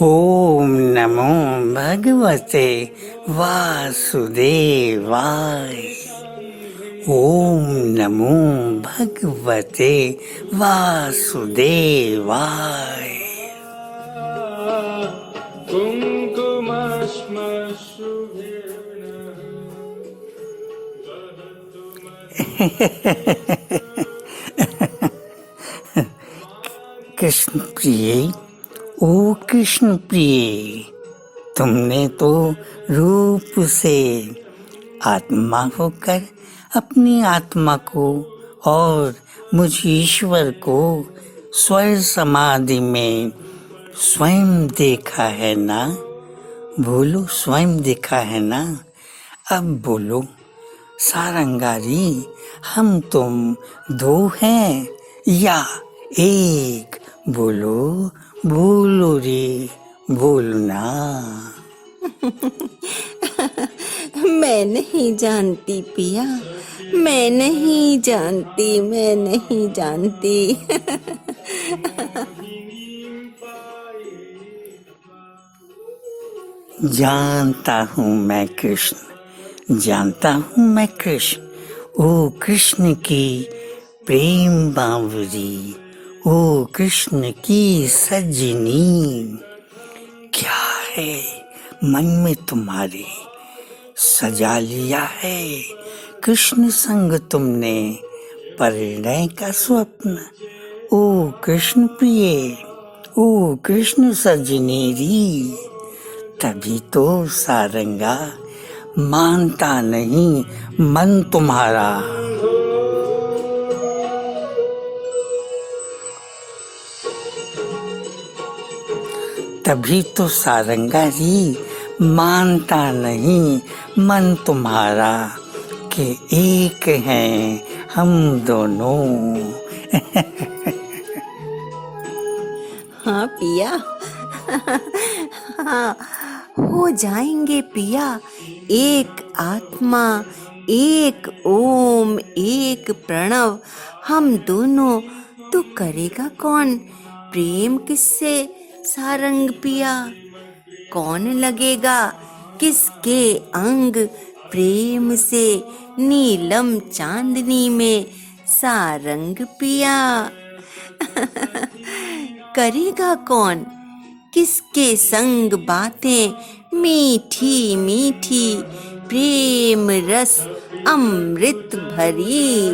ओम नमो भगवते वासुदेवाय। ओम नमो भगवते वासुदेवाय। कृष्ण प्रिय, ओ कृष्ण प्रिय, तुमने तो रूप से आत्मा होकर अपनी आत्मा को और मुझ ईश्वर को स्वर समाधि में स्वयं देखा है ना? बोलो, स्वयं देखा है ना? अब बोलो सारंगारी, हम तुम दो हैं या एक? बोलो बोलो रे, बोलना। मैं नहीं जानती पिया, मैं नहीं जानती, मैं नहीं जानती। जानता हूँ मैं कृष्ण, जानता हूँ मैं कृष्ण। ओ कृष्ण की प्रेम बांवरी, ओ कृष्ण की सजनी। क्या है मन में तुम्हारे, सजा लिया है कृष्ण संग तुमने परिणय का स्वप्न? ओ कृष्ण प्रिय, ओ कृष्ण सजनेरी। तभी तो सारंगा मानता नहीं मन तुम्हारा। तभी तो सारंगा जी मानता नहीं मन तुम्हारा कि एक हैं हम दोनों। हाँ पिया, हाँ हो जाएंगे पिया, एक आत्मा, एक ओम, एक प्रणव, हम दोनों। तो करेगा कौन प्रेम किससे सारंग पिया? कौन लगेगा किसके अंग प्रेम से नीलम चांदनी में सारंग पिया? करेगा कौन किसके संग बातें मीठी मीठी प्रेम रस अमृत भरी?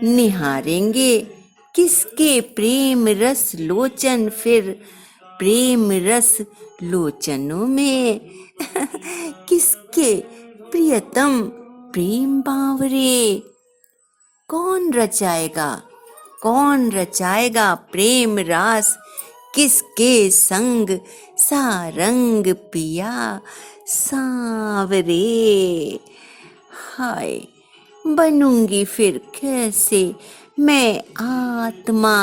निहारेंगे किसके प्रेम रस लोचन फिर प्रेम रस लोचनों में? किसके प्रियतम प्रेम बावरे? कौन रचाएगा, कौन रचाएगा प्रेम रास किसके संग सारंग पिया सांवरे? हाय बनूंगी फिर कैसे मैं आत्मा,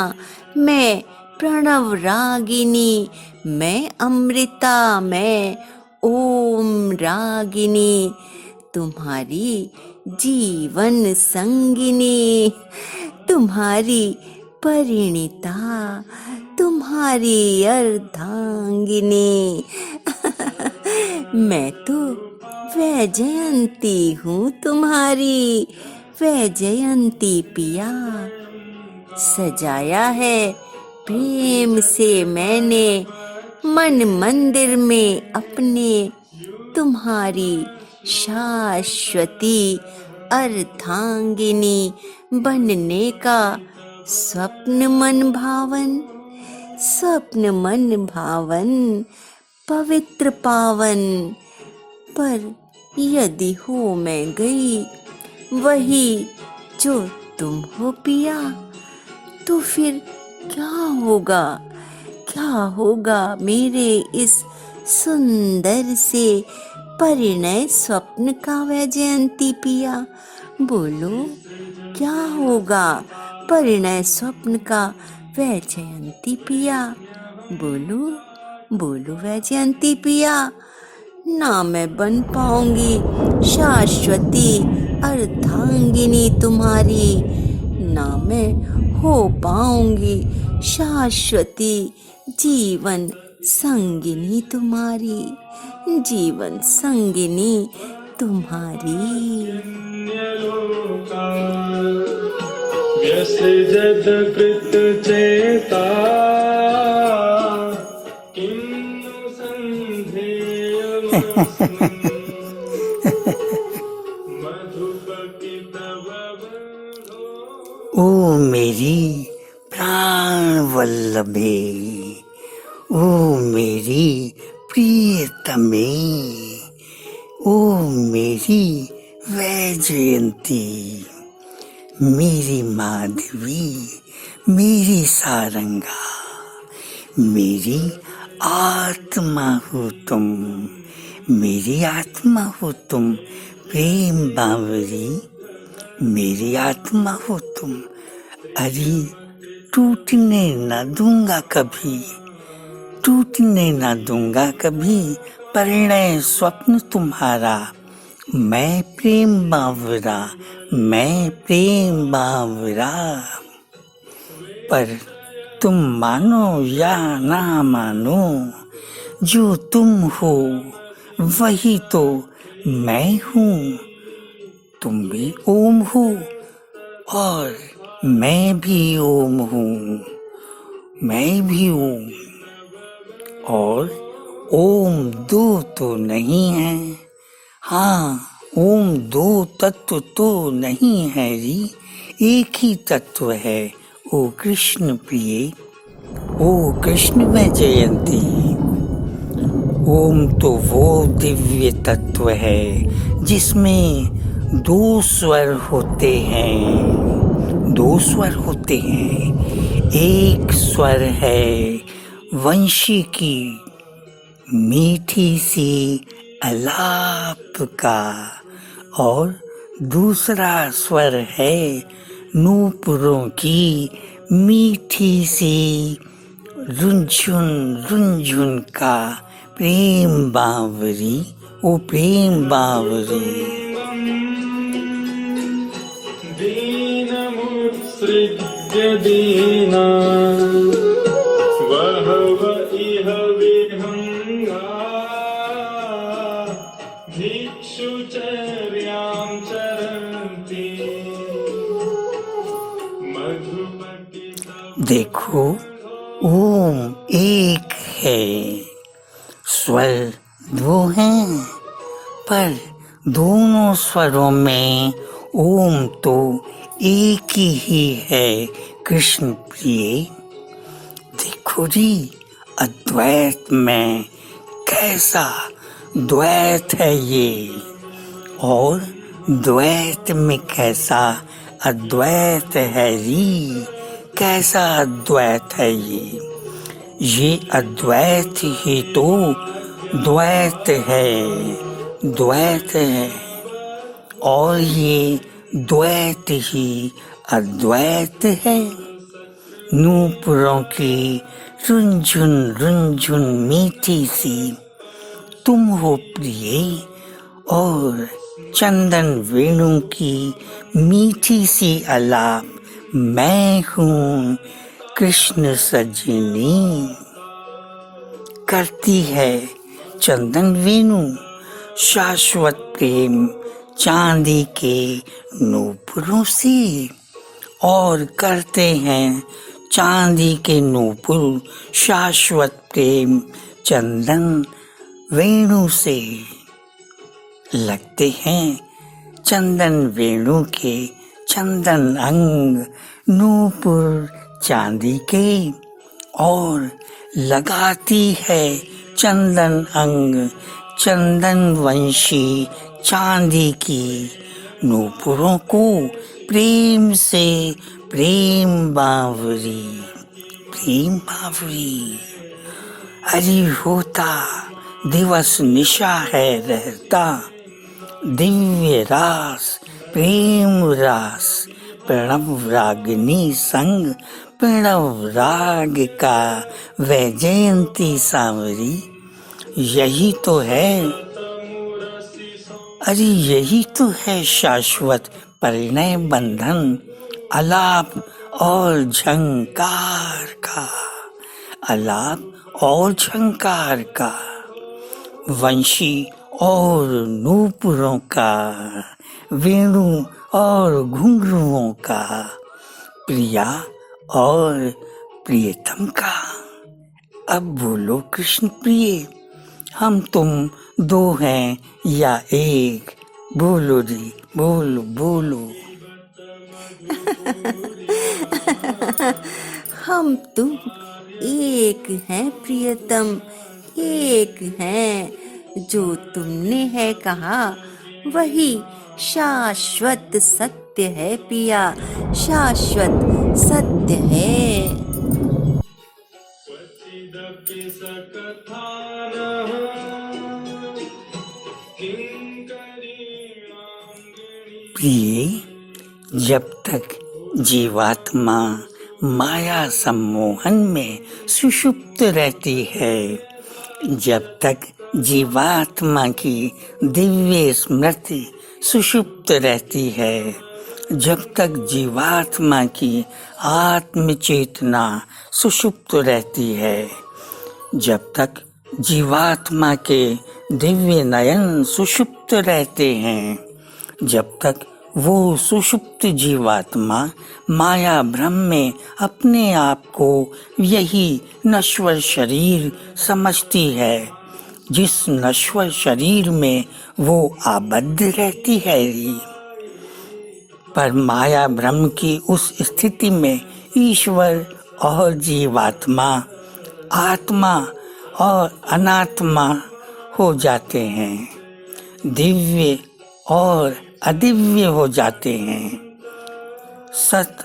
मैं प्रणव रागिनी, मैं अमृता, मैं ओम रागिनी, तुम्हारी जीवन संगिनी, तुम्हारी परिणीता, तुम्हारी अर्धांगिनी। मैं तो वैजयंती हूँ तुम्हारी, वैजयंती पिया। सजाया है प्रेम से मैंने मन मंदिर में अपने, तुम्हारी शाश्वती अर्धांगिनी बनने का स्वप्न मन भावन, स्वप्न मन भावन, पवित्र पावन। पर यदि हो मैं गई वही जो तुम हो पिया, तो फिर क्या होगा, क्या होगा मेरे इस सुंदर से परिणय स्वप्न का वैजयंती पिया? बोलो क्या होगा परिणय स्वप्न का वैजयंती पिया? बोलो बोलो वैजयंती पिया। ना मैं बन पाऊंगी शाश्वती अर्धांगिनी तुम्हारी, ना मैं हो पाऊंगी शाश्वती जीवन संगिनी तुम्हारी, जीवन संगिनी तुम्हारी। व्यसजत कृत चेता किन्नु संधेयमस्मिन् मधुपति तव बंधो। ओ मेरी प्राण वल्लभे, ओ मेरी प्रियतमे, ओ मेरी वैजयंती, मेरी माधवी, मेरी सारंगा, मेरी आत्मा हो तुम, मेरी आत्मा हो तुम प्रेम बावरी, मेरी आत्मा हो तुम। अरे टूटने न दूंगा कभी, टूटने न दूंगा कभी परिणय स्वप्न तुम्हारा। मैं प्रेम बावरा, मैं प्रेम बावरा। पर तुम मानो या ना मानो, जो तुम हो वही तो मैं हूँ। तुम भी ओम हो और मैं भी ओम हूँ, मैं भी ओम। और ओम दो तो नहीं है, हाँ ओम दो तत्व तो नहीं है री, एक ही तत्व है ओ कृष्ण प्रिय, ओ कृष्ण में जयंती। ओम तो वो दिव्य तत्व है जिसमें दो स्वर होते हैं, दो स्वर होते हैं। एक स्वर है वंशी की मीठी सी अलाप का, और दूसरा स्वर है नूपुरों की मीठी सी रुंझुन रुंझुन का। प्रेम बावरी, ओ प्रेम बावरी। दीनमुत्सृज्य दीना वहव इह विहंगा भिक्षुचर्यां चरन्ति मधुमति। देखो ओम एक है, स्वर दो हैं, पर दोनों स्वरों में ओम तो एक ही है कृष्ण प्रिय। देखो जी अद्वैत में कैसा द्वैत है ये, और द्वैत में कैसा अद्वैत है री, कैसा अद्वैत है ये अद्वैत ही तो द्वैत है, द्वैत है। और ये द्वैत ही अद्वैत है। नूपुरों की रुंझुन रुंझुन मीठी सी तुम हो प्रिय, और चंदन वेणु की मीठी सी आलाप मैं हूँ कृष्ण सजनी। करती है चंदन वेणु शाश्वत प्रेम चांदी के नूपुरों से, और करते हैं चांदी के नूपुर शाश्वत प्रेम चंदन वेणु से। लगते हैं चंदन वेणु के चंदन अंग नूपुर चांदी के, और लगाती है चंदन अंग चंदन वंशी चांदी की नूपुरों को प्रेम से। प्रेम बावरी, प्रेम बावरी। अरे होता दिवस निशा है रहता, दिव्य रास प्रेम रास, प्रणव रागिनी संग प्रणव राग का वैजयंती सांवरी। यही तो है, अरे यही तो है शाश्वत परिणय बंधन, अलाप और झंकार का, अलाप और झंकार का, वंशी और नूपुरों का, वेणु और घुंघरुओं का, प्रिया और प्रियतम का। अब बोलो कृष्ण प्रिय, हम तुम दो हैं या एक, बोलो रे बोलो बोलो। हम तुम एक हैं प्रियतम, एक हैं। जो तुमने है कहा वही शाश्वत सत्य है पिया, शाश्वत सत्य है। क्वचिदपि सकथानः किङ्करीणाङ्गिणी। प्रिय, जब तक जीवात्मा माया सम्मोहन में सुषुप्त रहती है, जब तक जीवात्मा की दिव्य स्मृति सुषुप्त रहती है, जब तक जीवात्मा की आत्म चेतना सुषुप्त रहती है, जब तक जीवात्मा के दिव्य नयन सुषुप्त रहते हैं, जब तक वो सुषुप्त जीवात्मा माया भ्रम में अपने आप को यही नश्वर शरीर समझती है, जिस नश्वर शरीर में वो आबद्ध रहती है। पर माया भ्रम की उस स्थिति में ईश्वर और जीवात्मा, आत्मा और अनात्मा हो जाते हैं, दिव्य और अदिव्य हो जाते हैं, सत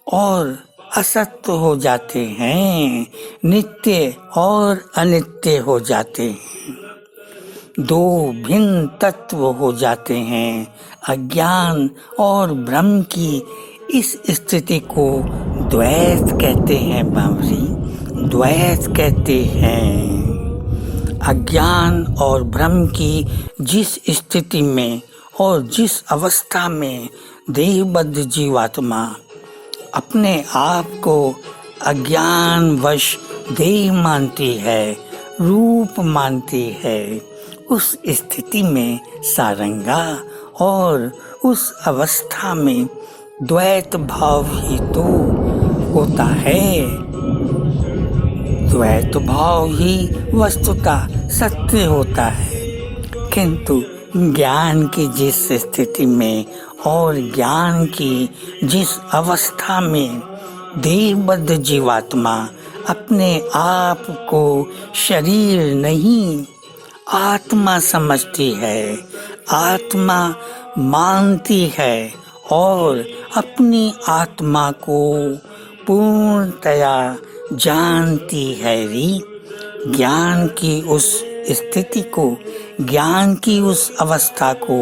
और असत्य हो जाते हैं, नित्य और अनित्य हो जाते हैं, दो भिन्न तत्व हो जाते हैं। अज्ञान और भ्रम की इस स्थिति को द्वैत कहते हैं बावरी, द्वैत कहते हैं। अज्ञान और भ्रम की जिस स्थिति में और जिस अवस्था में देहबद्ध जीवात्मा अपने आप को अज्ञानवश देह मानती है, रूप मानती है, उस स्थिति में सारंगा और उस अवस्था में द्वैत भाव ही तो होता है। द्वैत भाव ही वस्तुतः सत्य होता है, किंतु ज्ञान की जिस स्थिति में और ज्ञान की जिस अवस्था में देहबद्ध जीवात्मा अपने आप को शरीर नहीं आत्मा समझती है, आत्मा मानती है और अपनी आत्मा को पूर्णतया जानती है री, ज्ञान की उस स्थिति को, ज्ञान की उस अवस्था को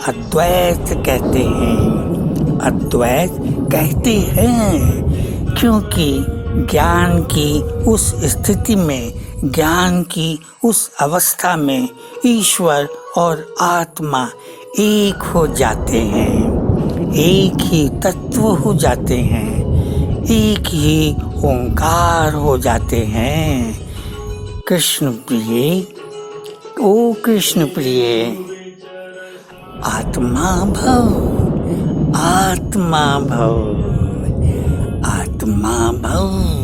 अद्वैत कहते हैं। अद्वैत कहते हैं क्योंकि ज्ञान की उस स्थिति में, ज्ञान की उस अवस्था में ईश्वर और आत्मा एक हो जाते हैं, एक ही तत्व हो जाते हैं, एक ही ओंकार हो जाते हैं। कृष्ण प्रिय, ओ कृष्ण प्रिय, आत्मा भव, आत्मा भव, आत्मा भव।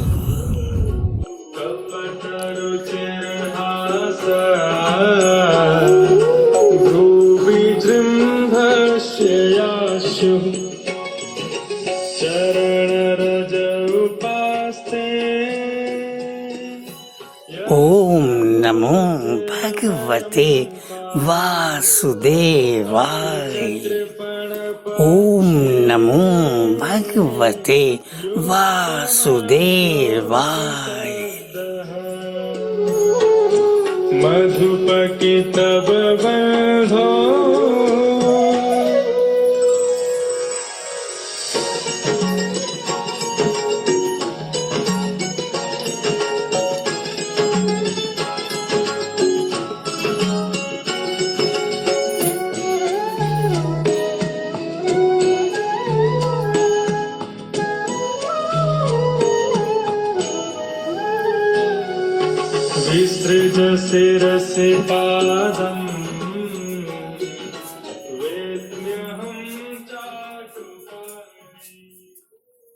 ओम नमो भगवते वासुदेवाय। ओम नमो भगवते वासुदेवाय। मधुपकी तब बंधो विसृज शिरसि पादम्